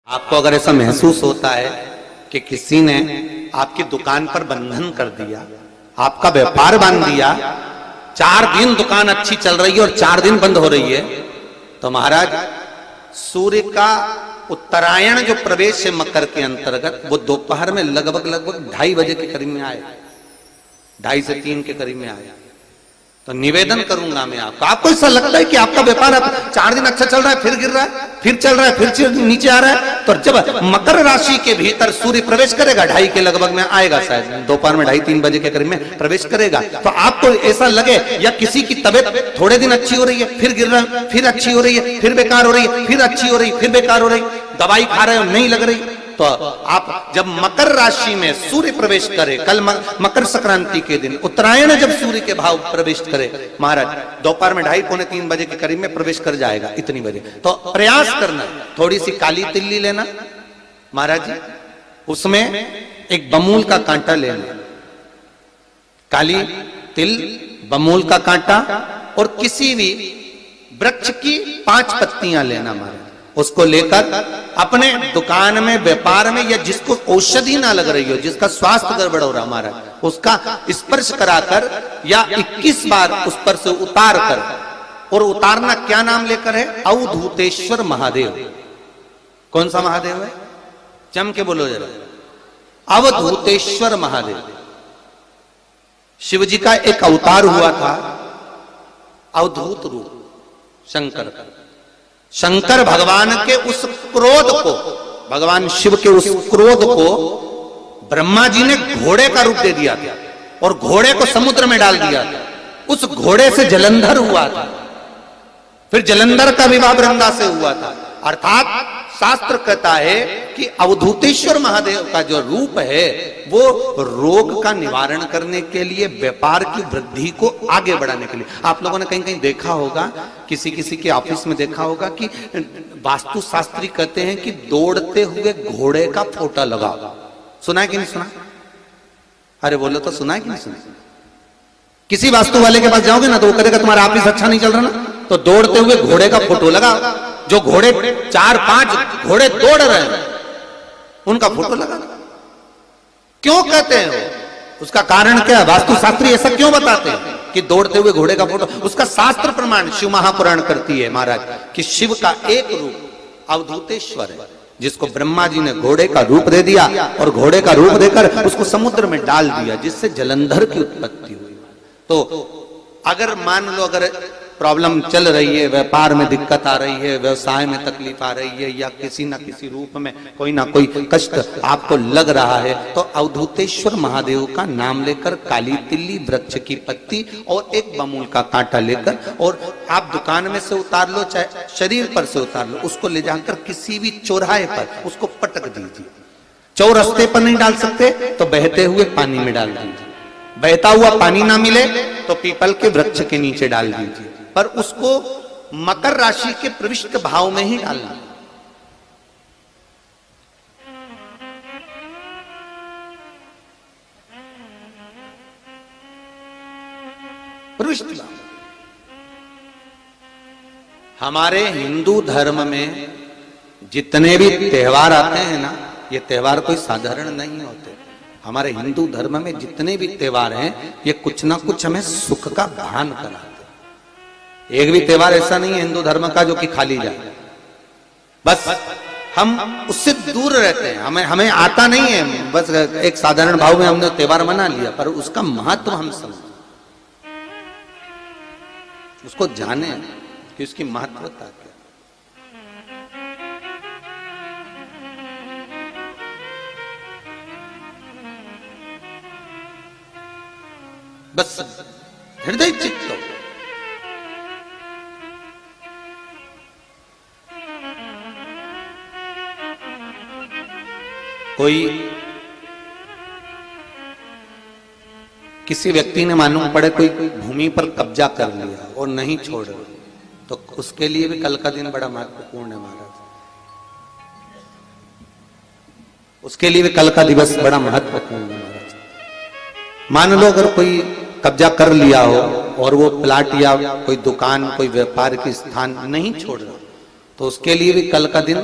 आपको अगर ऐसा महसूस होता है कि किसी ने आपकी दुकान पर बंधन कर दिया, आपका व्यापार बांध दिया, 4 दिन दुकान अच्छी चल रही है और 4 दिन बंद हो रही है, तो महाराज सूर्य का उत्तरायण जो प्रवेश है मकर के अंतर्गत, वो दोपहर में लगभग 2:30 बजे के करीब में आए, 2:30 से 3 के करीब में आए। तो निवेदन करूंगा मैं आपको ऐसा लगता है कि आपका व्यापार 4 दिन अच्छा चल रहा है, फिर गिर रहा है, फिर चल रहा है, फिर नीचे आ रहा है, तो जब मकर राशि के भीतर सूर्य प्रवेश करेगा 2:30 के लगभग में आएगा, शायद दोपहर में 2:30-3 बजे के करीब में प्रवेश करेगा, तो आपको ऐसा लगे या किसी की तबियत थोड़े दिन अच्छी हो रही है, फिर गिर रहा है, फिर अच्छी हो रही है, फिर बेकार हो रही है, फिर अच्छी हो रही है, फिर बेकार हो रही, दवाई खा रहे हो नहीं लग रही, तो आप जब मकर राशि में सूर्य प्रवेश करे, कल मकर संक्रांति के दिन उत्तरायण जब सूर्य के भाव प्रवेश करे महाराज, दोपहर में 2:30-3 बजे के करीब में प्रवेश कर जाएगा, इतनी बजे, तो प्रयास करना थोड़ी सी काली तिल्ली लेना महाराज जी, उसमें एक बमूल का कांटा लेना, काली तिल, बमूल का कांटा और किसी भी वृक्ष की 5 पत्तियां लेना महाराज, उसको लेकर अपने दुकान में, व्यापार में, या जिसको औषधि ना लग रही हो, जिसका स्वास्थ्य गड़बड़ हो रहा हमारा, उसका स्पर्श कराकर या 21 बार उस पर से उतार कर, और उतारना क्या नाम लेकर है? अवधूतेश्वर महादेव। कौन सा महादेव है? जम के बोलो जरा, अवधूतेश्वर महादेव। शिव जी का एक अवतार हुआ था, अवधूत रूप शंकर का। शंकर भगवान के उस क्रोध को, भगवान शिव के उस क्रोध को ब्रह्मा जी ने घोड़े का रूप दे दिया था और घोड़े को समुद्र में डाल दिया था। उस घोड़े से जलंधर हुआ था, फिर जलंधर का विवाह वृंदा से हुआ था। अर्थात शास्त्र कहता है कि अवधूतेश्वर महादेव का जो रूप है वो रोग का निवारण करने के लिए, व्यापार की वृद्धि को आगे बढ़ाने के लिए। आप लोगों ने कहीं कहीं देखा होगा, किसी किसी के ऑफिस में देखा होगा कि वास्तु शास्त्री कहते हैं कि दौड़ते हुए घोड़े का फोटो लगाओ। सुना है कि नहीं सुना? अरे बोलो तो, सुना है कि नहीं सुना? किसी वास्तु वाले के पास जाओगे ना तो वो कहेगा तुम्हारा ऑफिस अच्छा नहीं चल रहा ना, तो दौड़ते हुए घोड़े का फोटो लगाओ। जो घोड़े 4-5 घोड़े दौड़ रहे हैं उनका फोटो लगा। क्यों कहते हैं वो? उसका कारण क्या है? वास्तु शास्त्री ऐसा क्यों बताते हैं कि दौड़ते हुए घोड़े का फोटो? उसका शास्त्र प्रमाण शिव महापुराण करती है महाराज कि शिव का एक रूप अवधूतेश्वर है, जिसको ब्रह्मा जी ने घोड़े का रूप दे दिया और घोड़े का रूप देकर उसको समुद्र में डाल दिया, जिससे जलंधर की उत्पत्ति हुई। तो अगर मान लो, अगर प्रॉब्लम चल रही है, व्यापार में दिक्कत आ रही है, व्यवसाय में तकलीफ आ रही है, या किसी ना किसी रूप में कोई ना कोई कष्ट आपको लग रहा है, तो अवधूतेश्वर महादेव का नाम लेकर काली तिल्ली, वृक्ष की पत्ती और एक बमूल का कांटा लेकर, और आप दुकान में से उतार लो, चाहे शरीर पर से उतार लो, उसको ले जाकर किसी भी चौराहे पर उसको पटक दीजिए। चौरस्ते पर नहीं डाल सकते तो बहते हुए पानी में डाल दीजिए। बहता हुआ पानी ना मिले तो पीपल के वृक्ष के नीचे डाल दीजिए, पर उसको मकर राशि के प्रविष्ट भाव में ही डालना। प्रविष्ट भाव। हमारे हिंदू धर्म में जितने भी त्योहार आते हैं ना, ये त्योहार कोई साधारण नहीं होते। हमारे हिंदू धर्म में जितने भी त्योहार हैं, ये कुछ ना कुछ हमें सुख का भान कराते। एक भी त्योहार ऐसा नहीं है हिंदू धर्म का जो कि खाली जाए। बस हम उससे दूर रहते हैं, हमें आता नहीं है, बस एक साधारण भाव में हमने त्योहार मना लिया, पर उसका महत्व हम समझें, उसको जाने कि उसकी महत्वता क्या। बस हृदय चित्त हो। कोई किसी व्यक्ति ने मालूम पड़े कोई भूमि पर कब्जा कर लिया और नहीं छोड़ रहे, तो उसके लिए भी कल का दिन बड़ा महत्वपूर्ण है महाराज। उसके लिए भी कल का दिवस बड़ा महत्वपूर्ण है महाराज। मान लो अगर कोई कब्जा कर लिया हो और वो प्लाट या कोई दुकान, कोई व्यापार की स्थान नहीं छोड़ रहा, तो उसके लिए भी कल का दिन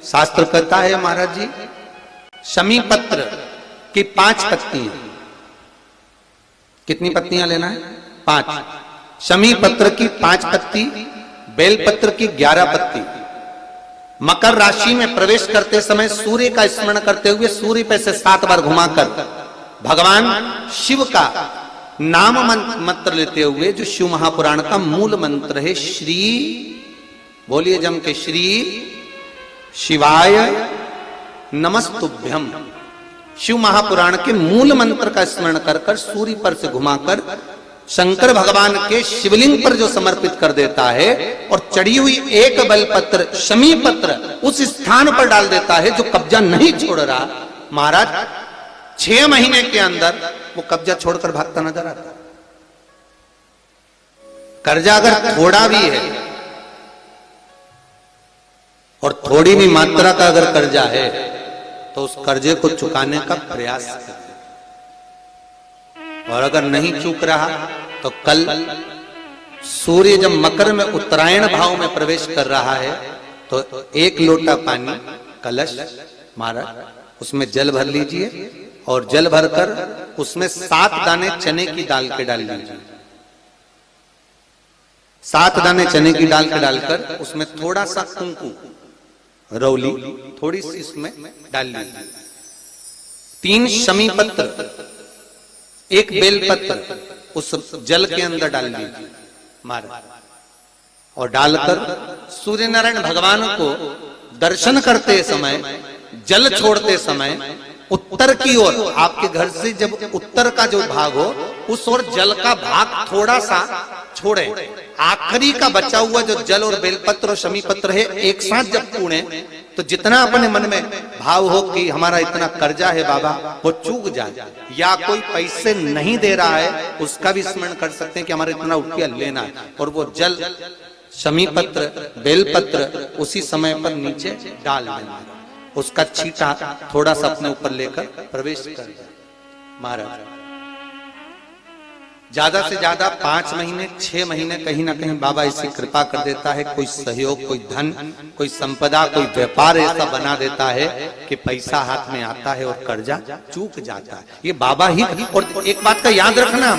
शास्त्र कहता है महाराज जी, शमी पत्र की 5 पत्तियां, कितनी पत्तियां लेना है? 5। शमी पत्र की 5 पत्ती, बेलपत्र की 11 पत्ती। मकर राशि में प्रवेश करते समय सूर्य का स्मरण करते हुए सूर्य पे से 7 बार घुमाकर भगवान शिव का नाम मंत्र लेते हुए, जो शिव महापुराण का मूल मंत्र है, श्री, बोलिए जम के, श्री शिवाय नमस्तुभ्यम, शिव महापुराण के मूल मंत्र का स्मरण कर कर सूर्य पर से घुमाकर शंकर भगवान के शिवलिंग पर जो समर्पित कर देता है और चढ़ी हुई एक बेलपत्र शमी पत्र उस स्थान पर डाल देता है जो कब्जा नहीं छोड़ रहा, महाराज 6 महीने के अंदर वो कब्जा छोड़कर भागता नजर आता। कर्जा अगर थोड़ा भी है और थोड़ी भी मात्रा का अगर कर्जा है तो उस कर्जे को चुकाने का प्रयास करें, और अगर नहीं चूक रहा तो कल सूर्य जब मकर में उत्तरायण भाव में प्रवेश कर रहा है तो 1 लोटा पानी कलश महाराज उसमें जल भर लीजिए और जल भरकर उसमें 7 दाने चने की दाल के डाल लीजिए। 7 दाने चने की दाल के डालकर उसमें थोड़ा सा कुंकू रौली थोड़ी सी इसमें डाल लीजिए। 3 शमी पत्र, 1 बेलपत्र उस जल के अंदर डाल लीजिए महाराज, और डालकर सूर्य नारायण भगवान को दर्शन करते समय, जल छोड़ते समय उत्तर की ओर, आपके घर से जब उत्तर का जो भाग हो उस ओर जल का भाग थोड़ा सा छोड़े। आखिरी का बचा हुआ जो जल और बेलपत्र और शमी पत्र है एक साथ जब पूणे तो जितना अपने मन में भाव हो कि हमारा इतना कर्जा है बाबा, वो चूक जाए, या कोई पैसे नहीं दे रहा है उसका भी स्मरण कर सकते हैं कि हमारा इतना रुपया लेना है, और वो जल शमी पत्र बेलपत्र उसी समय पर नीचे डाल देना, उसका छींटा थोड़ा सा अपने ऊपर लेकर प्रवेश कर महाराज। ज्यादा से ज्यादा 5 महीने 6 महीने कहीं ना कहीं बाबा ऐसी कृपा कर देता है, कोई सहयोग, कोई धन, कोई संपदा, कोई व्यापार ऐसा बना देता है कि पैसा हाथ में आता है और कर्जा चूक जाता है। ये बाबा ही। और एक बात का याद रखना,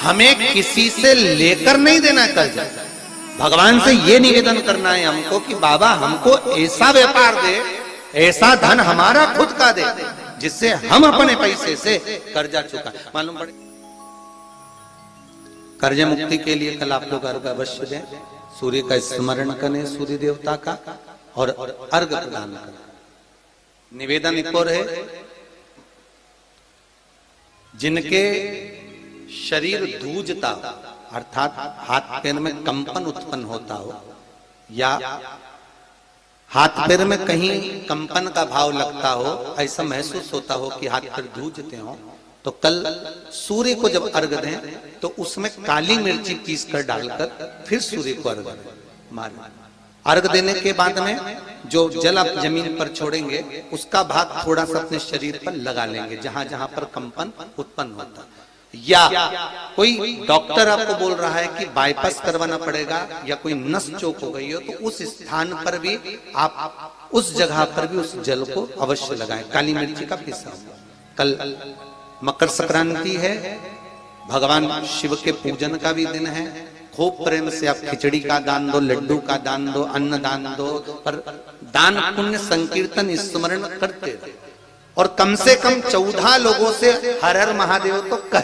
हमें किसी से लेकर नहीं देना कर्जा, भगवान से ये निवेदन करना है हमको कि बाबा हमको ऐसा व्यापार दे, ऐसा धन हमारा खुद का दे जिससे हम अपने पैसे से कर्जा चुका। मालूम पड़े कर्ज मुक्ति के लिए कल आप लोग अर्घ अवश्य दें, सूर्य का स्मरण करें, सूर्य देवता का, और अर्घ प्रदान करें। निवेदन एक और है, जिनके शरीर धूजता अर्थात हाथ पैर में कंपन उत्पन्न होता हो, या हाथ पैर में कहीं कंपन का भाव लगता हो, ऐसा महसूस होता हो कि हाथ पैर धूजते हो, तो कल सूर्य को जब अर्घ दें तो उसमें काली मिर्ची पीस कर डालकर फिर सूर्य को अर्घ मारें। अर्घ देने के बाद में जो जल आप जमीन पर छोड़ेंगे उसका भाग थोड़ा सा अपने शरीर पर लगा लेंगे जहां जहां पर कंपन उत्पन्न होता। या कोई डॉक्टर आपको बोल रहा है कि बाईपास करवाना पड़ेगा या कोई नस चोक हो गई हो, तो उस स्थान पर भी आप उस जगह पर भी उस जल को अवश्य लगाएं, काली मिर्ची का पिसा। कल मकर संक्रांति है, भगवान शिव के पूजन का भी दिन है। खूब प्रेम से आप खिचड़ी का दान दो, लड्डू का दान दो, अन्न दान दो, पर दान पुण्य संकीर्तन स्मरण करते, और कम से कम 14 लोगों से हर हर महादेव तो कह